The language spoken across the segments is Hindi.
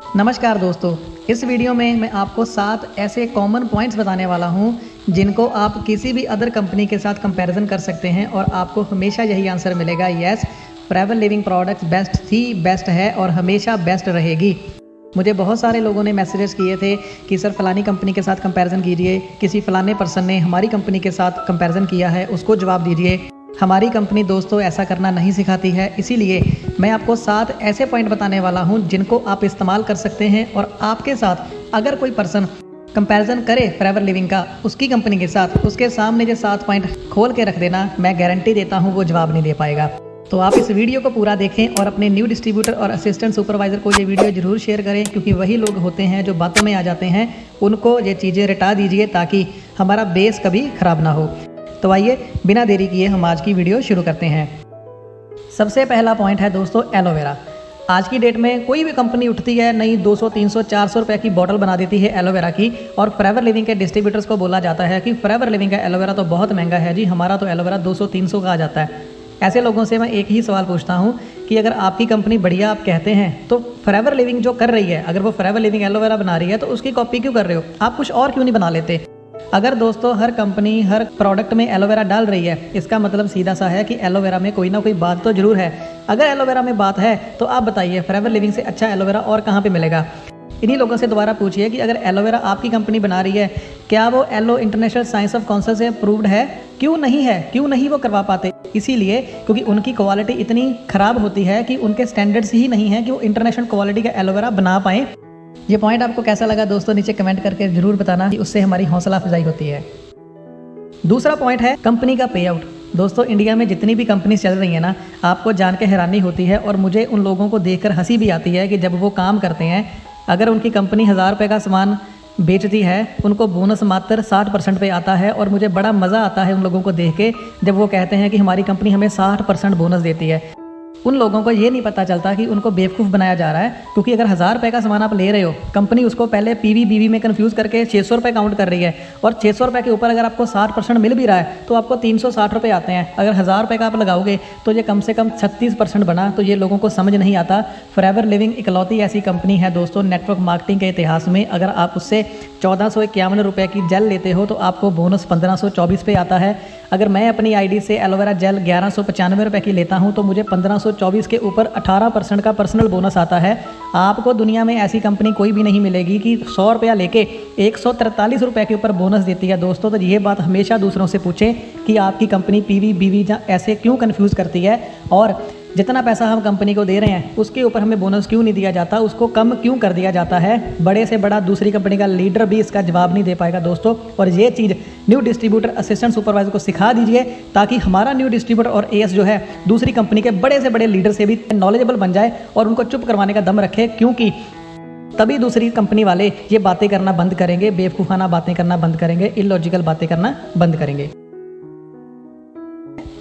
नमस्कार दोस्तों, इस वीडियो में मैं आपको 7 ऐसे कॉमन पॉइंट्स बताने वाला हूं जिनको आप किसी भी अदर कंपनी के साथ कंपैरिजन कर सकते हैं और आपको हमेशा यही आंसर मिलेगा, yes forever living products best थी, बेस्ट है और हमेशा बेस्ट रहेगी। मुझे बहुत सारे लोगों ने मैसेजेस किए थे कि सर फलानी कंपनी के साथ कंपैरिजन कीजिए, किसी फलाने पर्सन ने हमारी कंपनी के साथ कंपैरिजन किया है उसको जवाब दीजिए। हमारी कंपनी दोस्तों ऐसा करना नहीं सिखाती है, इसीलिए मैं आपको 7 ऐसे पॉइंट बताने वाला हूं जिनको आप इस्तेमाल कर सकते हैं और आपके साथ अगर कोई पर्सन कंपैरिजन करे फॉरएवर लिविंग का उसकी कंपनी के साथ, उसके सामने जो 7 पॉइंट खोल के रख देना, मैं गारंटी देता हूं वो जवाब नहीं दे पाएगा। तो आप इस वीडियो को पूरा देखें और अपने न्यू डिस्ट्रीब्यूटर और असिस्टेंट सुपरवाइजर को ये वीडियो जरूर शेयर करें, क्योंकि वही लोग होते हैं जो बातों में आ जाते हैं। उनको ये चीज़ें रटा दीजिए ताकि हमारा बेस कभी खराब ना हो। तो आइए बिना देरी किए हम आज की वीडियो शुरू करते हैं। सबसे पहला पॉइंट है दोस्तों एलोवेरा। आज की डेट में कोई भी कंपनी उठती है नई 200, 300, 400 रुपए की बॉटल बना देती है एलोवेरा की, और फॉरएवर लिविंग के डिस्ट्रीब्यूटर्स को बोला जाता है कि फॉरएवर लिविंग का एलोवेरा तो बहुत महंगा है जी, हमारा तो एलोवेरा 200, 300 का आ जाता है। ऐसे लोगों से मैं एक ही सवाल पूछता हूँ कि अगर आपकी कंपनी बढ़िया आप कहते हैं तो फॉरएवर लिविंग जो कर रही है, अगर वो फॉरएवर लिविंग एलोवेरा बना रही है तो उसकी कॉपी क्यों कर रहे हो? आप कुछ और क्यों नहीं बना लेते? अगर दोस्तों हर कंपनी हर प्रोडक्ट में एलोवेरा डाल रही है, इसका मतलब सीधा सा है कि एलोवेरा में कोई ना कोई बात तो जरूर है। अगर एलोवेरा में बात है तो आप बताइए फॉरएवर लिविंग से अच्छा एलोवेरा और कहाँ पे मिलेगा? इन्हीं लोगों से दोबारा पूछिए कि अगर एलोवेरा आपकी कंपनी बना रही है, क्या वो एलो इंटरनेशनल साइंस ऑफ काउंसिल से अप्रूव्ड है? क्यों नहीं है? क्यों नहीं वो करवा पाते? इसीलिए क्योंकि उनकी क्वालिटी इतनी खराब होती है कि उनके स्टैंडर्ड्स ही नहीं है कि वो इंटरनेशनल क्वालिटी का एलोवेरा बना पाएँ। ये पॉइंट आपको कैसा लगा दोस्तों नीचे कमेंट करके जरूर बताना, कि उससे हमारी हौसला अफजाई होती है। दूसरा पॉइंट है कंपनी का पे आउट। दोस्तों इंडिया में जितनी भी कंपनी चल रही है ना, आपको जान के हैरानी होती है और मुझे उन लोगों को देखकर हंसी भी आती है कि जब वो काम करते हैं, अगर उनकी कंपनी 1000 रुपये का सामान बेचती है, उनको बोनस मात्र 60% पे आता है। और मुझे बड़ा मज़ा आता है उन लोगों को देख के जब वो कहते हैं कि हमारी कंपनी हमें 60% बोनस देती है। उन लोगों को ये नहीं पता चलता कि उनको बेवकूफ़ बनाया जा रहा है, क्योंकि अगर 1000 रुपये का सामान आप ले रहे हो, कंपनी उसको पहले पीवी बीवी में कंफ्यूज करके 600 रुपये काउंट कर रही है, और 600 रुपये के ऊपर अगर आपको 60% मिल भी रहा है तो आपको 360 रुपये आते हैं। अगर 1000 रुपये का आप लगाओगे तो ये कम से कम 36% बना। तो ये लोगों को समझ नहीं आता। फॉरएवर लिविंग इकलौती ऐसी कंपनी है दोस्तों नेटवर्क मार्केटिंग के इतिहास में, अगर आप उससे 1451 रुपये की जेल लेते हो तो आपको बोनस 1524 पे आता है। अगर मैं अपनी आईडी से एलोवेरा जेल 1195 रुपये की लेता हूं तो मुझे 1524 के ऊपर 18% का पर्सनल बोनस आता है। आपको दुनिया में ऐसी कंपनी कोई भी नहीं मिलेगी कि 100 रुपया लेके 143 रुपये के ऊपर बोनस देती है दोस्तों। तो ये बात हमेशा दूसरों से पूछें कि आपकी कंपनी पीवी बीवी ऐसे क्यों कन्फ्यूज़ करती है, और जितना पैसा हम कंपनी को दे रहे हैं उसके ऊपर हमें बोनस क्यों नहीं दिया जाता, उसको कम क्यों कर दिया जाता है। बड़े से बड़ा दूसरी कंपनी का लीडर भी इसका जवाब नहीं दे पाएगा दोस्तों। और ये चीज़ न्यू डिस्ट्रीब्यूटर असिस्टेंट सुपरवाइजर को सिखा दीजिए, ताकि हमारा न्यू डिस्ट्रीब्यूटर और एएस जो है दूसरी कंपनी के बड़े से बड़े लीडर से भी नॉलेजेबल बन जाए और उनको चुप करवाने का दम रखे, क्योंकि तभी दूसरी कंपनी वाले ये बातें करना बंद करेंगे, बेवकूफ़ाना बातें करना बंद करेंगे, इलॉजिकल बातें करना बंद करेंगे।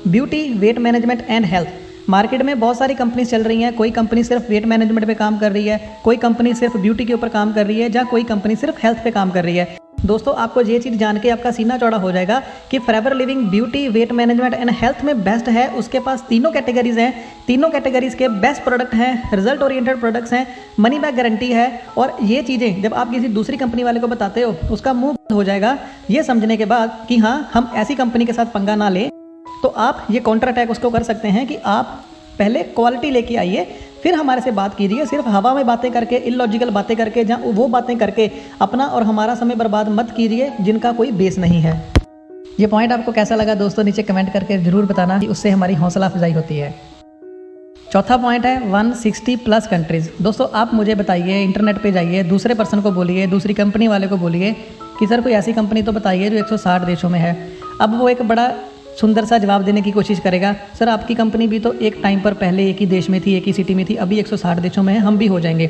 Beauty, weight management and health. Market में बहुत सारी कंपनी चल रही हैं। कोई कंपनी सिर्फ वेट मैनेजमेंट पे काम कर रही है, कोई कंपनी सिर्फ ब्यूटी के ऊपर काम कर रही है, या कोई कंपनी सिर्फ हेल्थ पे काम कर रही है। दोस्तों आपको ये चीज़ जान के आपका सीना चौड़ा हो जाएगा कि forever living beauty, weight management and health में बेस्ट है। उसके पास तीनों कैटेगरीज हैं, तीनों कैटेगरीज के बेस्ट प्रोडक्ट हैं, रिजल्ट ओरिएंटेड प्रोडक्ट्स हैं, मनी बैक गारंटी है। और ये चीज़ें जब आप किसी दूसरी कंपनी वाले को बताते हो, उसका मुंह बंद हो जाएगा ये समझने के बाद कि हाँ हम ऐसी कंपनी के साथ पंगा ना लें। तो आप ये काउंटर अटैक उसको कर सकते हैं कि आप पहले क्वालिटी लेके आइए, फिर हमारे से बात कीजिए। सिर्फ हवा में बातें करके, इलॉजिकल बातें करके, जहाँ वो बातें करके अपना और हमारा समय बर्बाद मत कीजिए जिनका कोई बेस नहीं है। ये पॉइंट आपको कैसा लगा दोस्तों नीचे कमेंट करके जरूर बताना, कि उससे हमारी हौसला अफजाई होती है। चौथा पॉइंट है 160 प्लस कंट्रीज़। दोस्तों आप मुझे बताइए, इंटरनेट पे जाइए, दूसरे पर्सन को बोलिए, दूसरी कंपनी वाले को बोलिए कि सर कोई ऐसी कंपनी तो बताइए जो 160 देशों में है। अब वो एक बड़ा सुंदर सा जवाब देने की कोशिश करेगा, सर आपकी कंपनी भी तो एक टाइम पर पहले एक ही देश में थी, एक ही सिटी में थी, अभी 160 देशों में है, हम भी हो जाएंगे।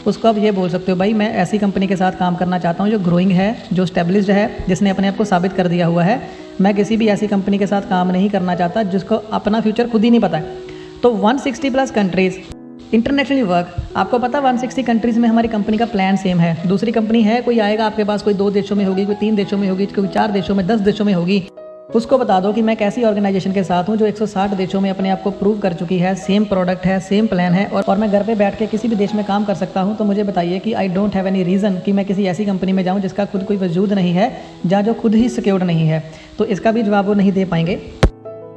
उसको अब ये बोल सकते हो, भाई मैं ऐसी कंपनी के साथ काम करना चाहता हूँ जो ग्रोइंग है, जो स्टेब्लिश्ड है, जिसने अपने आप को साबित कर दिया हुआ है। मैं किसी भी ऐसी कंपनी के साथ काम नहीं करना चाहता जिसको अपना फ्यूचर खुद ही नहीं पता है। तो 160 प्लस कंट्रीज़ इंटरनेशनली वर्क। आपको पता 160 कंट्रीज़ में हमारी कंपनी का प्लान सेम है। दूसरी कंपनी है, कोई आएगा आपके पास, कोई 2 देशों में होगी, कोई 3 देशों में होगी, कोई 4 देशों में, 10 देशों में होगी। उसको बता दो कि मैं कैसी ऑर्गेनाइजेशन के साथ हूँ जो 160 देशों में अपने आप को प्रूव कर चुकी है, सेम प्रोडक्ट है, सेम प्लान है और मैं घर पे बैठ के किसी भी देश में काम कर सकता हूँ। तो मुझे बताइए कि I don't have any reason कि मैं किसी ऐसी कंपनी में जाऊँ जिसका खुद कोई वजूद नहीं है, जहाँ जो खुद ही सिक्योर्ड नहीं है। तो इसका भी जवाब वो नहीं दे पाएंगे।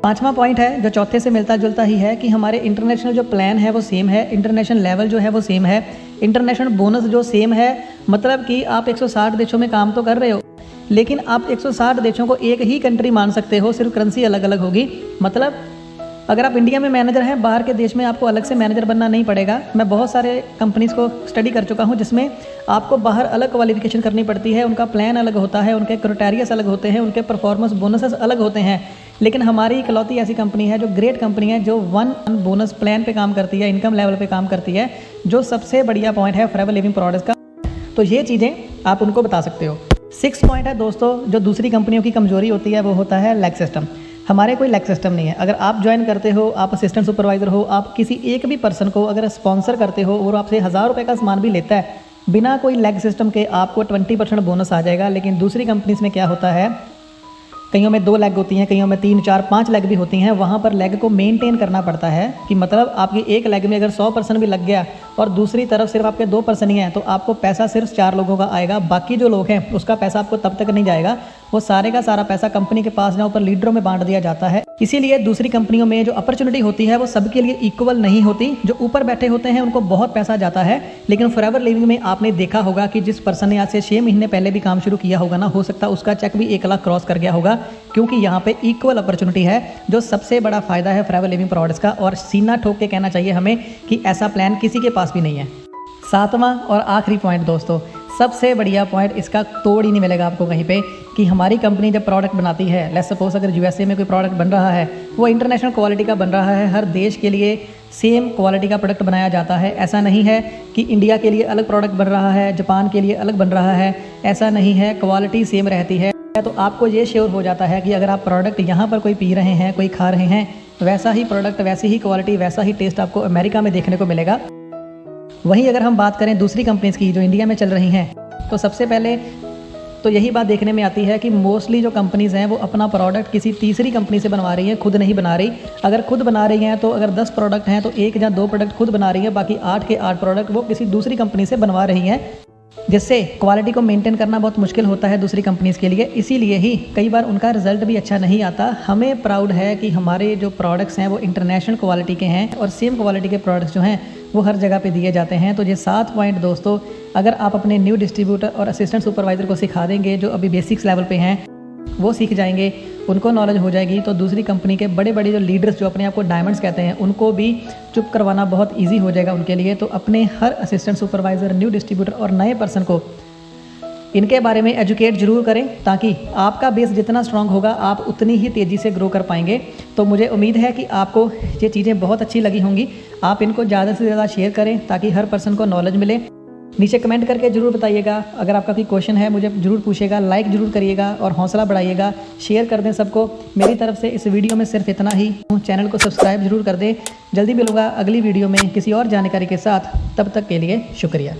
पांचवा पॉइंट है जो चौथे से मिलता जुलता ही है कि हमारे इंटरनेशनल जो प्लान है वो सेम है, इंटरनेशनल लेवल जो है वो सेम है, इंटरनेशनल बोनस जो सेम है। मतलब कि आप 160 देशों में काम तो कर रहे हो, लेकिन आप 160 देशों को एक ही कंट्री मान सकते हो, सिर्फ करेंसी अलग अलग होगी। मतलब अगर आप इंडिया में मैनेजर हैं, बाहर के देश में आपको अलग से मैनेजर बनना नहीं पड़ेगा। मैं बहुत सारे कंपनीज़ को स्टडी कर चुका हूं जिसमें आपको बाहर अलग क्वालिफिकेशन करनी पड़ती है, उनका प्लान अलग होता है, उनके क्राइटेरियास अलग होते हैं, उनके परफॉर्मेंस बोनसेस अलग होते हैं। लेकिन हमारी इकलौती ऐसी कंपनी है जो ग्रेट कंपनी है, जो वन बोनस प्लान पे काम करती है, इनकम लेवल पे काम करती है, जो सबसे बढ़िया पॉइंट है फॉरएवर लिविंग प्रोडक्ट्स का। तो ये चीज़ें आप उनको बता सकते हो। 6 पॉइंट है दोस्तों, जो दूसरी कंपनियों की कमजोरी होती है वो होता है लैग सिस्टम। हमारे कोई लैग सिस्टम नहीं है। अगर आप ज्वाइन करते हो, आप असिस्टेंट सुपरवाइज़र हो, आप किसी एक भी पर्सन को अगर स्पॉन्सर करते हो और आपसे 1000 रुपये का सामान भी लेता है, बिना कोई लैग सिस्टम के आपको 20% बोनस आ जाएगा। लेकिन दूसरी कंपनीज में क्या होता है, कईयों में 2 लेग होती हैं, कईयों में 3, 4, 5 लेग भी होती हैं। वहाँ पर लेग को मेंटेन करना पड़ता है कि मतलब आपकी एक लेग में अगर 100% भी लग गया और दूसरी तरफ सिर्फ आपके 2% ही हैं, तो आपको पैसा सिर्फ 4 लोगों का आएगा। बाकी जो लोग हैं उसका पैसा आपको तब तक नहीं जाएगा, वो सारे का सारा पैसा कंपनी के पास जहाँ ऊपर लीडरों में बांट दिया जाता है। इसीलिए दूसरी कंपनियों में जो अपॉर्चुनिटी होती है वो सबके लिए इक्वल नहीं होती। जो ऊपर बैठे होते हैं उनको बहुत पैसा जाता है, लेकिन फॉरएवर लिविंग में आपने देखा होगा कि जिस पर्सन ने आज से 6 महीने पहले भी काम शुरू किया होगा ना, हो सकता है उसका चेक भी 1 लाख क्रॉस कर गया होगा, क्योंकि यहाँ पे इक्वल अपॉर्चुनिटी है, जो सबसे बड़ा फायदा है फॉरएवर लिविंग प्रोडक्ट्स का। और सीना ठोक के कहना चाहिए हमें कि ऐसा प्लान किसी के पास भी नहीं है। 7वां और आखिरी पॉइंट दोस्तों, सबसे बढ़िया पॉइंट, इसका तोड़ ही नहीं मिलेगा आपको कहीं पे, कि हमारी कंपनी जब प्रोडक्ट बनाती है, लेट्स सपोज अगर यूएसए में कोई प्रोडक्ट बन रहा है, वो इंटरनेशनल क्वालिटी का बन रहा है। हर देश के लिए सेम क्वालिटी का प्रोडक्ट बनाया जाता है। ऐसा नहीं है कि इंडिया के लिए अलग प्रोडक्ट बन रहा है, जापान के लिए अलग बन रहा है, ऐसा नहीं है, क्वालिटी सेम रहती है। तो आपको ये श्योर हो जाता है कि अगर आप प्रोडक्ट यहाँ पर कोई पी रहे हैं, कोई खा रहे हैं, वैसा ही प्रोडक्ट, वैसी ही क्वालिटी, वैसा ही टेस्ट आपको अमेरिका में देखने को मिलेगा। वहीं अगर हम बात करें दूसरी कंपनीज़ की जो इंडिया में चल रही हैं, तो सबसे पहले तो यही बात देखने में आती है कि मोस्टली जो कंपनीज़ हैं वो अपना प्रोडक्ट किसी तीसरी कंपनी से बनवा रही हैं, खुद नहीं बना रही। अगर खुद बना रही हैं तो अगर 10 प्रोडक्ट हैं तो 1 या 2 प्रोडक्ट खुद बना रही हैं, बाकी 8 के 8 प्रोडक्ट वो किसी दूसरी कंपनी से बनवा रही हैं, जिससे क्वालिटी को मेंटेन करना बहुत मुश्किल होता है दूसरी कंपनीज़ के लिए। इसीलिए ही कई बार उनका रिजल्ट भी अच्छा नहीं आता। हमें प्राउड है कि हमारे जो प्रोडक्ट्स हैं वो इंटरनेशनल क्वालिटी के हैं और सेम क्वालिटी के प्रोडक्ट्स जो हैं वो हर जगह पे दिए जाते हैं। तो ये 7 पॉइंट दोस्तों, अगर आप अपने न्यू डिस्ट्रीब्यूटर और असिस्टेंट सुपरवाइज़र को सिखा देंगे, जो अभी बेसिक्स लेवल पे हैं वो सीख जाएंगे, उनको नॉलेज हो जाएगी, तो दूसरी कंपनी के बड़े बड़े जो लीडर्स जो अपने आप को डायमंड्स कहते हैं, उनको भी चुप करवाना बहुत ईजी हो जाएगा उनके लिए। तो अपने हर असिस्टेंट सुपरवाइज़र, न्यू डिस्ट्रीब्यूटर और नए पर्सन को इनके बारे में एजुकेट जरूर करें, ताकि आपका बेस जितना स्ट्रांग होगा आप उतनी ही तेज़ी से ग्रो कर पाएंगे। तो मुझे उम्मीद है कि आपको ये चीज़ें बहुत अच्छी लगी होंगी। आप इनको ज़्यादा से ज़्यादा शेयर करें ताकि हर पर्सन को नॉलेज मिले। नीचे कमेंट करके जरूर बताइएगा। अगर आपका कोई क्वेश्चन है मुझे जरूर पूछिएगा, लाइक जरूर करिएगा और हौसला बढ़ाइएगा। शेयर कर दें सबको। मेरी तरफ से इस वीडियो में सिर्फ इतना ही। चैनल को सब्सक्राइब जरूर कर दें। जल्दी मिलूंगा अगली वीडियो में किसी और जानकारी के साथ। तब तक के लिए शुक्रिया।